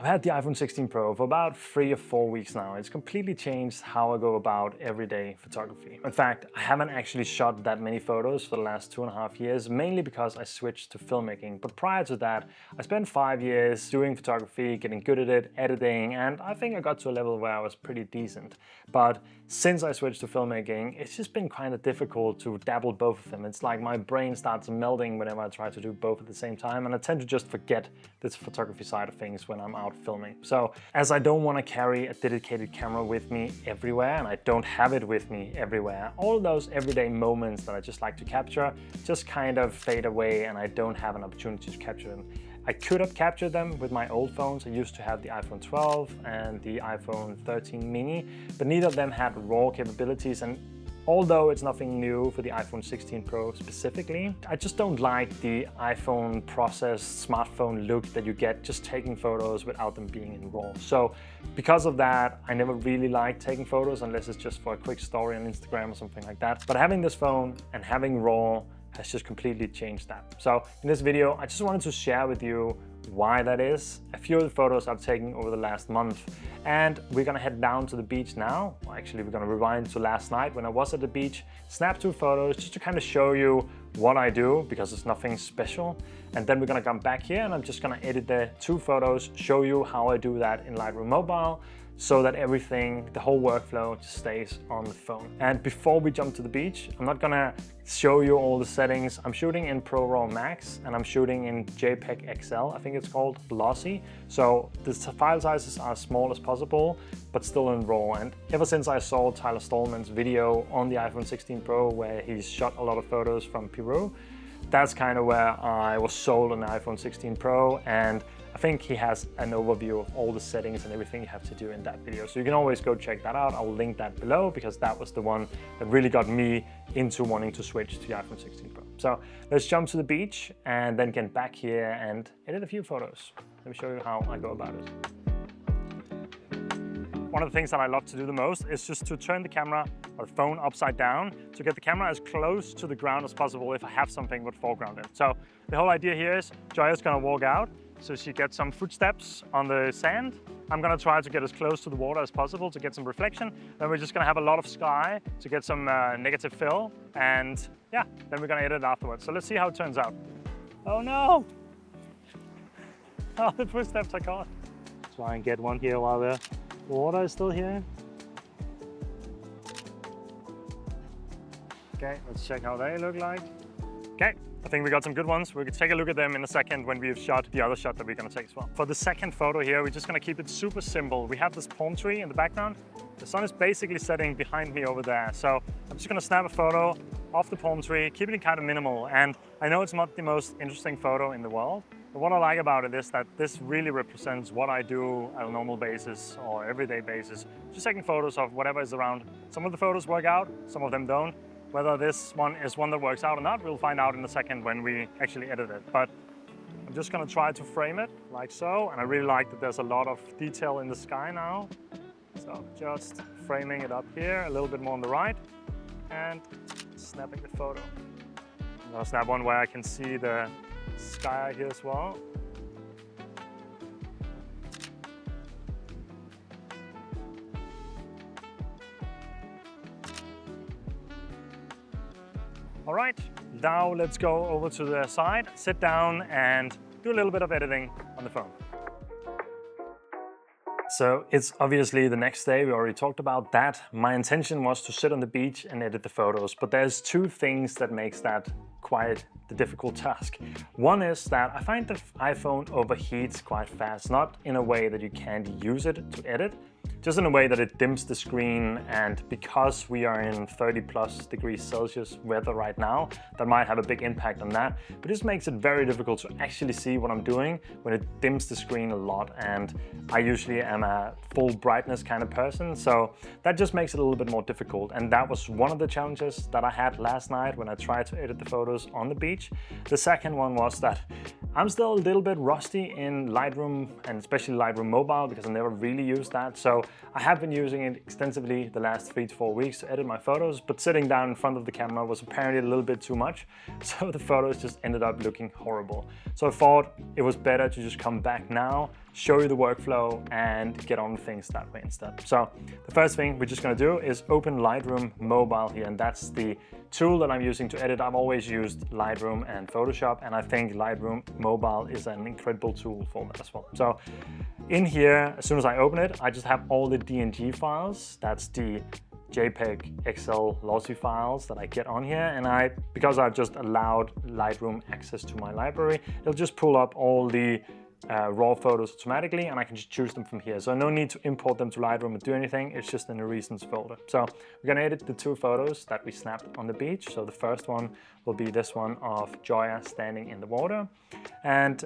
I've had the iPhone 16 Pro for about 3 or 4 weeks now. It's completely changed how I go about everyday photography. In fact, I haven't actually shot that many photos for the last 2.5 years, mainly because I switched to filmmaking. But prior to that, I spent 5 years doing photography, getting good at it, editing, and I think I got to a level where I was pretty decent. But since I switched to filmmaking, it's just been kind of difficult to dabble both of them. It's like my brain starts melting whenever I try to do both at the same time, and I tend to just forget this photography side of things when I'm out filming. So as I don't want to carry a dedicated camera with me everywhere, and I don't have it with me everywhere, all those everyday moments that I just like to capture just kind of fade away, and I don't have an opportunity to capture them. I could have captured them with my old phones. I used to have the iPhone 12 and the iPhone 13 mini, but neither of them had RAW capabilities, and although it's nothing new for the iPhone 16 Pro specifically, I just don't like the iPhone processed smartphone look that you get just taking photos without them being in RAW. So because of that, I never really like taking photos unless it's just for a quick story on Instagram or something like that. But having this phone and having RAW has just completely changed that. So in this video, I just wanted to share with you why that is, a few of the photos I've taken over the last month, and we're gonna head down to the beach now. Well, actually, we're gonna rewind to last night when I was at the beach, snap 2 photos just to kind of show you what I do, because it's nothing special. And then we're gonna come back here and I'm just gonna edit the 2 photos, show you how I do that in Lightroom Mobile, so that everything, the whole workflow just stays on the phone. And before we jump to the beach, I'm not gonna show you all the settings. I'm shooting in ProRAW Max and I'm shooting in JPEG XL, I think it's called, glossy. So the file sizes are as small as possible, but still in RAW. And ever since I saw Tyler Stallman's video on the iPhone 16 Pro, where he's shot a lot of photos from Peru, that's kind of where I was sold on the iPhone 16 Pro, and I think he has an overview of all the settings and everything you have to do in that video. So you can always go check that out. I'll link that below because that was the one that really got me into wanting to switch to the iPhone 16 Pro. So let's jump to the beach and then get back here and edit a few photos. Let me show you how I go about it. One of the things that I love to do the most is just to turn the camera or the phone upside down to get the camera as close to the ground as possible if I have something with foreground in. So the whole idea here is Joya's gonna walk out, so she gets some footsteps on the sand. I'm gonna try to get as close to the water as possible to get some reflection. Then we're just gonna have a lot of sky to get some negative fill, and yeah, then we're gonna edit it afterwards. So let's see how it turns out. Oh no! Oh, the footsteps are caught. Try and get one here while the water is still here. Okay, let's check how they look like. Okay, I think we got some good ones. We can take a look at them in a second when we've shot the other shot that we're gonna take as well. For the second photo here, we're just gonna keep it super simple. We have this palm tree in the background. The sun is basically setting behind me over there. So I'm just gonna snap a photo of the palm tree, keeping it kind of minimal. And I know it's not the most interesting photo in the world, but what I like about it is that this really represents what I do on a normal basis or everyday basis. Just taking photos of whatever is around. Some of the photos work out, some of them don't. Whether this one is one that works out or not, we'll find out in a second when we actually edit it. But I'm just gonna try to frame it like so. And I really like that there's a lot of detail in the sky now. So just framing it up here, a little bit more on the right, and snapping the photo. I'm gonna snap one where I can see the sky here as well. All right, now let's go over to the side, sit down and do a little bit of editing on the phone. So it's obviously the next day, we already talked about that. My intention was to sit on the beach and edit the photos, but there's 2 things that makes that quite the difficult task. One is that I find the iPhone overheats quite fast, not in a way that you can't use it to edit, just in a way that it dims the screen, and because we are in 30+ degrees Celsius weather right now, that might have a big impact on that. But this makes it very difficult to actually see what I'm doing when it dims the screen a lot, and I usually am a full brightness kind of person, so that just makes it a little bit more difficult. And that was one of the challenges that I had last night when I tried to edit the photos on the beach. The second one was that I'm still a little bit rusty in Lightroom, and especially Lightroom Mobile, because I never really used that. So I have been using it extensively the last 3 to 4 weeks to edit my photos, but sitting down in front of the camera was apparently a little bit too much, so the photos just ended up looking horrible. So I thought it was better to just come back now, show you the workflow, and get on with things that way instead. So the first thing we're just gonna do is open Lightroom Mobile here, and that's the tool that I'm using to edit. I've always used Lightroom and Photoshop, and I think Lightroom Mobile is an incredible tool for that as well. So in here, as soon as I open it, I just have all the DNG files. That's the JPEG, XL, lossy files that I get on here, and because I've just allowed Lightroom access to my library, it'll just pull up all the raw photos automatically, and I can just choose them from here. So no need to import them to Lightroom or do anything, it's just in the recents folder. So we're gonna edit the 2 photos that we snapped on the beach. So the first one will be this one of Joya standing in the water. And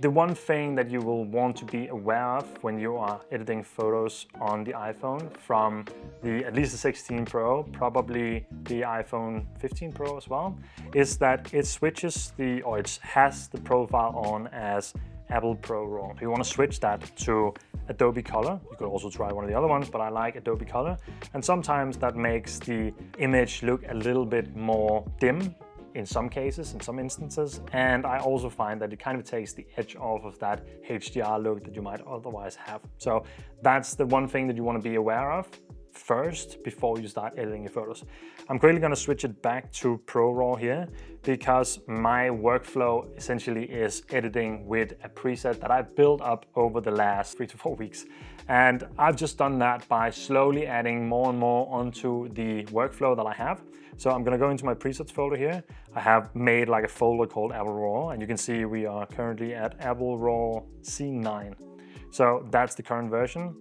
the one thing that you will want to be aware of when you are editing photos on the iPhone from at least the 16 Pro, probably the iPhone 15 Pro as well, is that it switches it has the profile on as Apple ProRAW. If you want to switch that to Adobe Color, you could also try one of the other ones, but I like Adobe Color. And sometimes that makes the image look a little bit more dim in some cases, in some instances. And I also find that it kind of takes the edge off of that HDR look that you might otherwise have. So that's the one thing that you want to be aware of first before you start editing your photos. I'm quickly going to switch it back to ProRAW here because my workflow essentially is editing with a preset that I've built up over the last 3 to 4 weeks. And I've just done that by slowly adding more and more onto the workflow that I have. So I'm going to go into my presets folder here. I have made like a folder called Apple RAW, and you can see we are currently at Apple RAW C9. So that's the current version.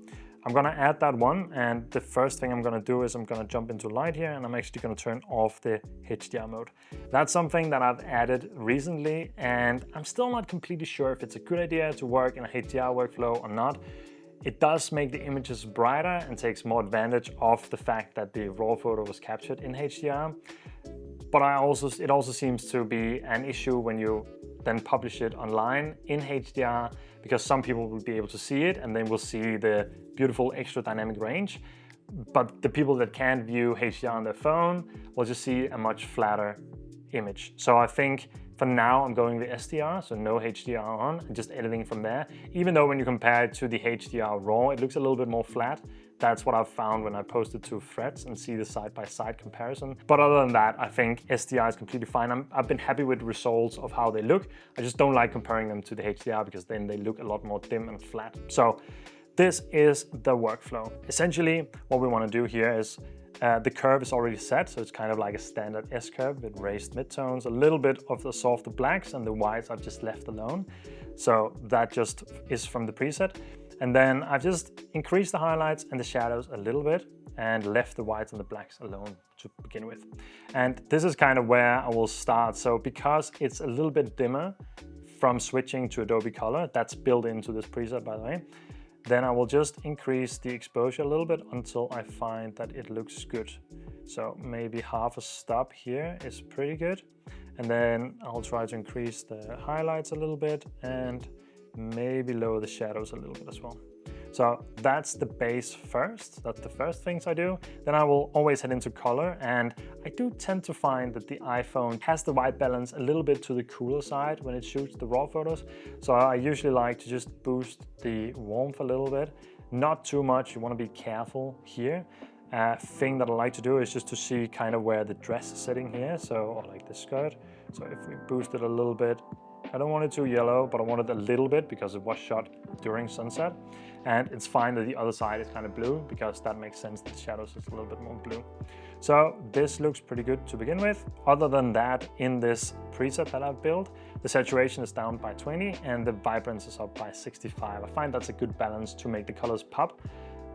I'm gonna add that one, and the first thing I'm gonna do is I'm gonna jump into Light here, and I'm actually gonna turn off the HDR mode. That's something that I've added recently, and I'm still not completely sure if it's a good idea to work in a HDR workflow or not. It does make the images brighter and takes more advantage of the fact that the raw photo was captured in HDR. But it also seems to be an issue when you then publish it online in HDR, because some people will be able to see it and then will see the beautiful extra dynamic range. But the people that can't view HDR on their phone will just see a much flatter image. So I think for now I'm going the SDR, so no HDR on, and just editing from there. Even though when you compare it to the HDR RAW, it looks a little bit more flat. That's what I've found when I post it to Threads and see the side-by-side comparison. But other than that, I think SDR is completely fine. I've been happy with the results of how they look. I just don't like comparing them to the HDR because then they look a lot more dim and flat. So this is the workflow. Essentially, what we want to do here is the curve is already set, so it's kind of like a standard S-curve with raised midtones, a little bit of the softer blacks, and the whites I've just left alone. So that just is from the preset. And then I've just increased the highlights and the shadows a little bit and left the whites and the blacks alone to begin with. And this is kind of where I will start. So because it's a little bit dimmer from switching to Adobe Color, that's built into this preset, by the way, then I will just increase the exposure a little bit until I find that it looks good. So maybe half a stop here is pretty good. And then I'll try to increase the highlights a little bit and maybe lower the shadows a little bit as well. So that's the base first. That's the first things I do. Then I will always head into color, and I do tend to find that the iPhone has the white balance a little bit to the cooler side when it shoots the raw photos. So I usually like to just boost the warmth a little bit. Not too much, you want to be careful here. Thing that I like to do is just to see kind of where the dress is sitting here. So, or like the skirt. So if we boost it a little bit, I don't want it too yellow, but I want it a little bit because it was shot during sunset. And it's fine that the other side is kind of blue because that makes sense. The shadows is a little bit more blue. So this looks pretty good to begin with. Other than that, in this preset that I've built, the saturation is down by 20 and the vibrance is up by 65. I find that's a good balance to make the colors pop,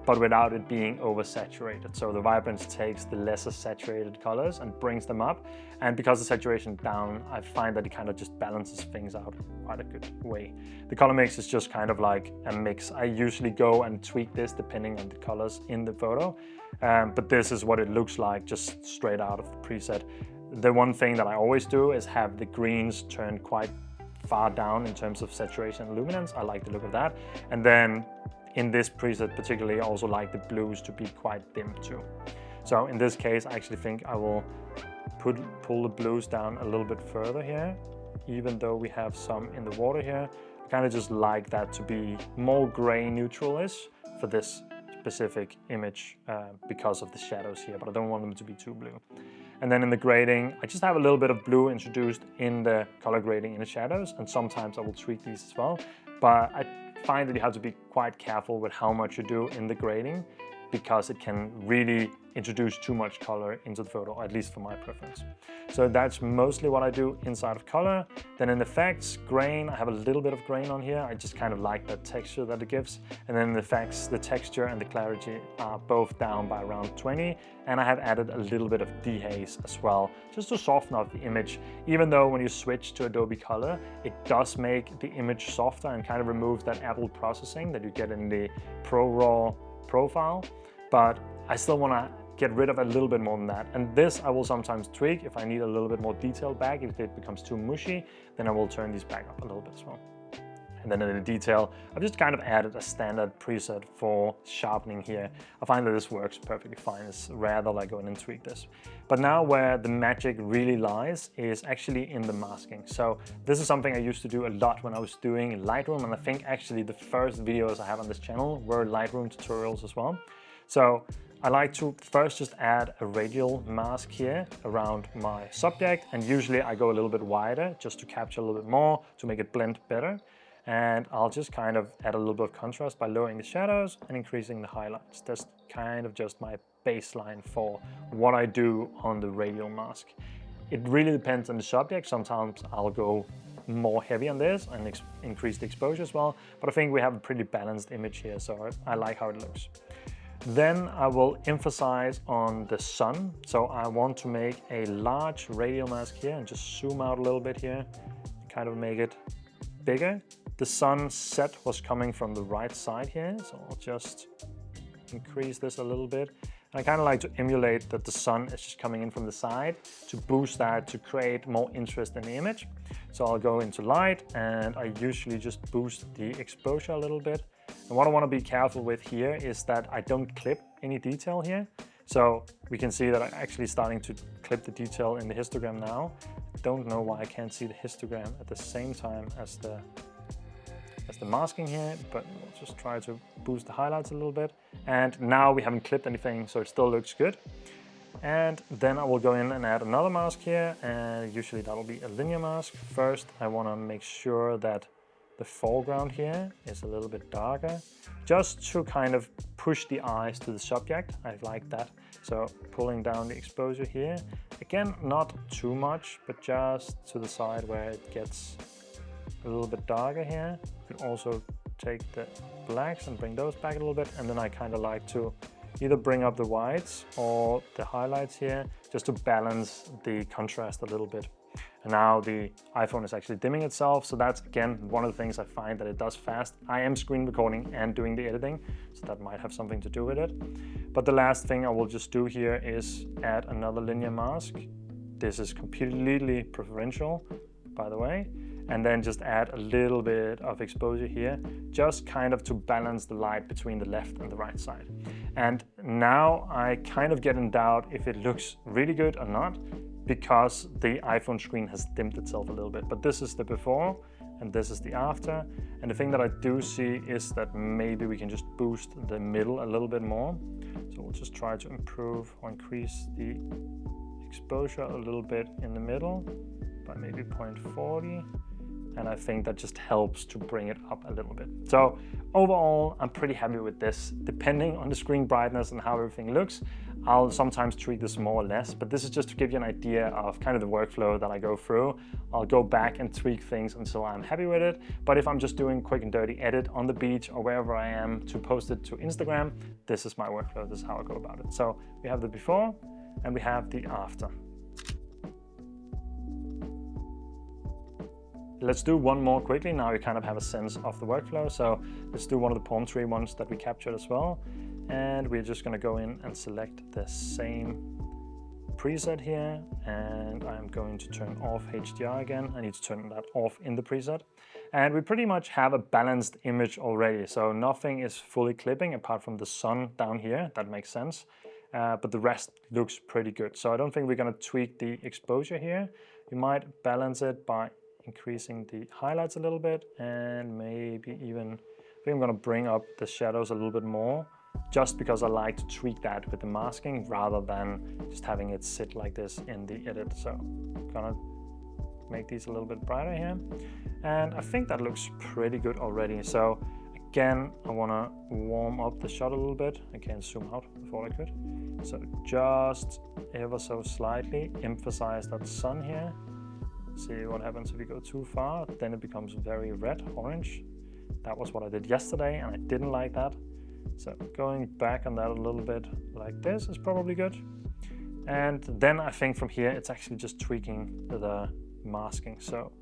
but without it being oversaturated. So the vibrance takes the lesser saturated colors and brings them up. And because the saturation is down, I find that it kind of just balances things out quite a good way. The color mix is just kind of like a mix. I usually go and tweak this depending on the colors in the photo. But this is what it looks like just straight out of the preset. The one thing that I always do is have the greens turned quite far down in terms of saturation and luminance. I like the look of that. And then in this preset particularly, I also like the blues to be quite dim too. So in this case, I actually think I will pull the blues down a little bit further here, even though we have some in the water here. I kind of just like that to be more gray neutral-ish for this specific image because of the shadows here, but I don't want them to be too blue. And then in the grading, I just have a little bit of blue introduced in the color grading in the shadows, and sometimes I will tweak these as well. But I find that you have to be quite careful with how much you do in the grading, because it can really introduce too much color into the photo, or at least for my preference. So that's mostly what I do inside of color. Then in effects, grain, I have a little bit of grain on here. I just kind of like that texture that it gives. And then in effects, the texture and the clarity are both down by around 20. And I have added a little bit of dehaze as well, just to soften up the image. Even though when you switch to Adobe Color, it does make the image softer and kind of removes that Apple processing that you get in the ProRAW profile, but I still want to get rid of a little bit more than that. And this I will sometimes tweak if I need a little bit more detail back. If it becomes too mushy, then I will turn these back up a little bit as well. And then in the detail, I've just kind of added a standard preset for sharpening here. I find that this works perfectly fine. It's rare that I go in and tweak this. But now where the magic really lies is actually in the masking. So this is something I used to do a lot when I was doing Lightroom, and I think actually the first videos I have on this channel were Lightroom tutorials as well. So I like to first just add a radial mask here around my subject, and usually I go a little bit wider just to capture a little bit more, to make it blend better. And I'll just kind of add a little bit of contrast by lowering the shadows and increasing the highlights. That's kind of just my baseline for what I do on the radial mask. It really depends on the subject. Sometimes I'll go more heavy on this and increase the exposure as well, but I think we have a pretty balanced image here, so I like how it looks. Then I will emphasize on the sun. So I want to make a large radial mask here and just zoom out a little bit here, kind of make it bigger. The sunset was coming from the right side here, so I'll just increase this a little bit. And I kind of like to emulate that the sun is just coming in from the side to boost that, to create more interest in the image. So I'll go into light, and I usually just boost the exposure a little bit. And what I want to be careful with here is that I don't clip any detail here. So we can see that I'm actually starting to clip the detail in the histogram now. I don't know why I can't see the histogram at the same time as the masking here, but we'll just try to boost the highlights a little bit. And now we haven't clipped anything, so it still looks good. And then I will go in and add another mask here, and usually that'll be a linear mask. First, I want to make sure that the foreground here is a little bit darker, just to kind of push the eyes to the subject. I like that. So pulling down the exposure here. Again, not too much, but just to the side where it gets a little bit darker here. You can also take the blacks and bring those back a little bit, and then I kind of like to either bring up the whites or the highlights here just to balance the contrast a little bit. And now the iPhone is actually dimming itself, so that's again one of the things I find that it does fast. I am screen recording and doing the editing, so that might have something to do with it. But the last thing I will just do here is add another linear mask. This is completely preferential, by the way. And then just add a little bit of exposure here, just kind of to balance the light between the left and the right side. And now I kind of get in doubt if it looks really good or not, because the iPhone screen has dimmed itself a little bit. But this is the before and this is the after. And the thing that I do see is that maybe we can just boost the middle a little bit more. So we'll just try to improve or increase the exposure a little bit in the middle by maybe 0.40. And I think that just helps to bring it up a little bit. So overall, I'm pretty happy with this. Depending on the screen brightness and how everything looks, I'll sometimes tweak this more or less, but this is just to give you an idea of kind of the workflow that I go through. I'll go back and tweak things until I'm happy with it. But if I'm just doing quick and dirty edit on the beach or wherever I am to post it to Instagram, this is my workflow. This is how I go about it. So we have the before and we have the after. Let's do one more quickly. Now you kind of have a sense of the workflow. So let's do one of the palm tree ones that we captured as well. And we're just gonna go in and select the same preset here. And I'm going to turn off HDR again. I need to turn that off in the preset. And we pretty much have a balanced image already. So nothing is fully clipping apart from the sun down here. That makes sense. But the rest looks pretty good. So I don't think we're going to tweak the exposure here. You might balance it by increasing the highlights a little bit, and maybe even, I think I'm going to bring up the shadows a little bit more, just because I like to tweak that with the masking rather than just having it sit like this in the edit. So I'm gonna make these a little bit brighter here. And I think that looks pretty good already. So again, I wanna warm up the shot a little bit. I can zoom out before I could. So just ever so slightly emphasize that sun here. See what happens if you go too far, then it becomes very red, orange. That was what I did yesterday and I didn't like that. So going back on that a little bit like this is probably good. And then I think from here, it's actually just tweaking the masking. So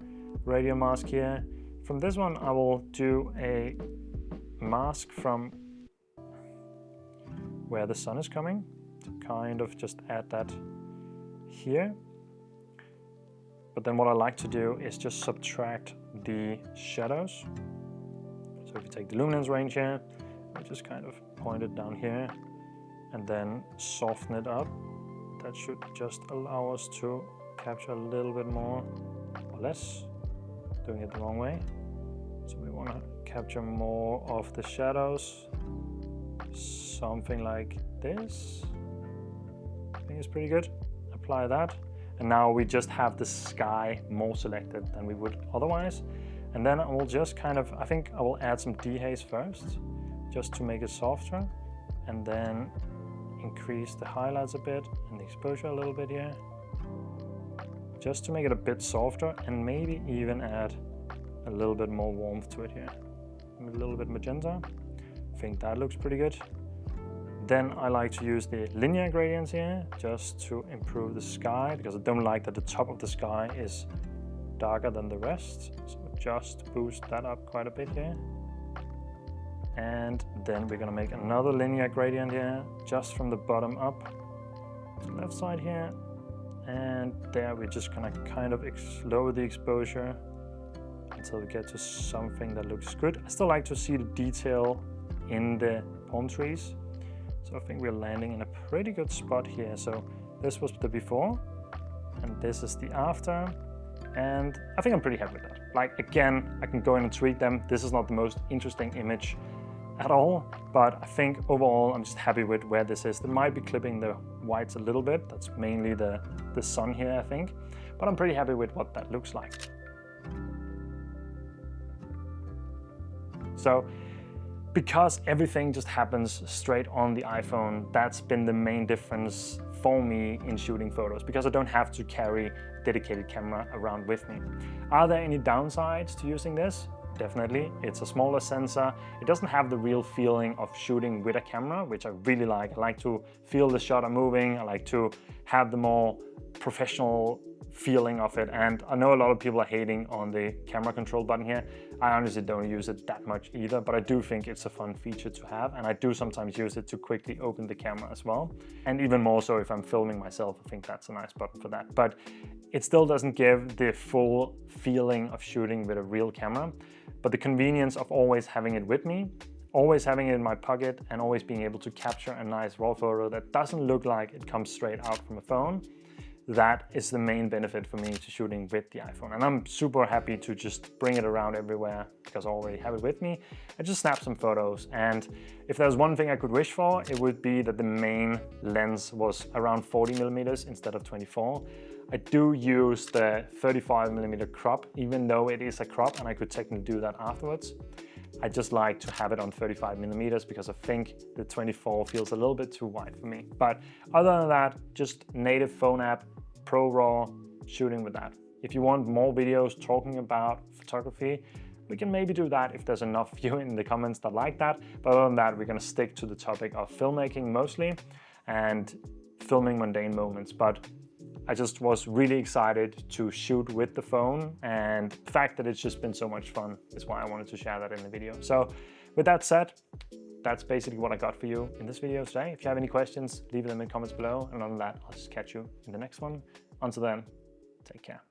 radio mask here. From this one, I will do a mask from where the sun is coming to kind of just add that here. But then what I like to do is just subtract the shadows. So if you take the luminance range here, I just kind of point it down here and then soften it up. That should just allow us to capture a little bit more or less, doing it the wrong way. So we want to capture more of the shadows, something like this. I think it's pretty good. Apply that. And now we just have the sky more selected than we would otherwise. And then I will just kind of, I think I will add some dehaze first, just to make it softer, and then increase the highlights a bit and the exposure a little bit here, just to make it a bit softer, and maybe even add a little bit more warmth to it here. A little bit magenta. I think that looks pretty good. Then I like to use the linear gradients here, just to improve the sky, because I don't like that the top of the sky is darker than the rest. So just boost that up quite a bit here. And then we're gonna make another linear gradient here, just from the bottom up to the left side here. And there we're just gonna kind of lower the exposure until we get to something that looks good. I still like to see the detail in the palm trees. So I think we're landing in a pretty good spot here. So this was the before, and this is the after. And I think I'm pretty happy with that. Like, again, I can go in and tweak them. This is not the most interesting image at all, but I think overall I'm just happy with where this is. There might be clipping the whites a little bit. That's mainly the sun here, I think, but I'm pretty happy with what that looks like. So because everything just happens straight on the iPhone, that's been the main difference for me in shooting photos, because I don't have to carry a dedicated camera around with me. Are there any downsides to using this? Definitely. It's a smaller sensor. It doesn't have the real feeling of shooting with a camera, which I really like. I like to feel the shutter moving. I like to have the more professional feeling of it. And I know a lot of people are hating on the camera control button here. I honestly don't use it that much either, but I do think it's a fun feature to have. And I do sometimes use it to quickly open the camera as well. And even more so if I'm filming myself, I think that's a nice button for that. But it still doesn't give the full feeling of shooting with a real camera. But the convenience of always having it with me, always having it in my pocket, and always being able to capture a nice raw photo that doesn't look like it comes straight out from a phone, that is the main benefit for me to shooting with the iPhone. And I'm super happy to just bring it around everywhere because I already have it with me and just snap some photos. And if there's one thing I could wish for, it would be that the main lens was around 40mm instead of 24. I do use the 35mm crop, even though it is a crop and I could technically do that afterwards. I just like to have it on 35mm because I think the 24 feels a little bit too wide for me. But other than that, just native phone app, ProRAW, shooting with that. If you want more videos talking about photography, we can maybe do that if there's enough of you in the comments that like that. But other than that, we're gonna stick to the topic of filmmaking mostly and filming mundane moments. But I just was really excited to shoot with the phone, and the fact that it's just been so much fun is why I wanted to share that in the video. So with that said, that's basically what I got for you in this video today. If you have any questions, leave them in the comments below. And other than that, I'll just catch you in the next one. Until then, take care.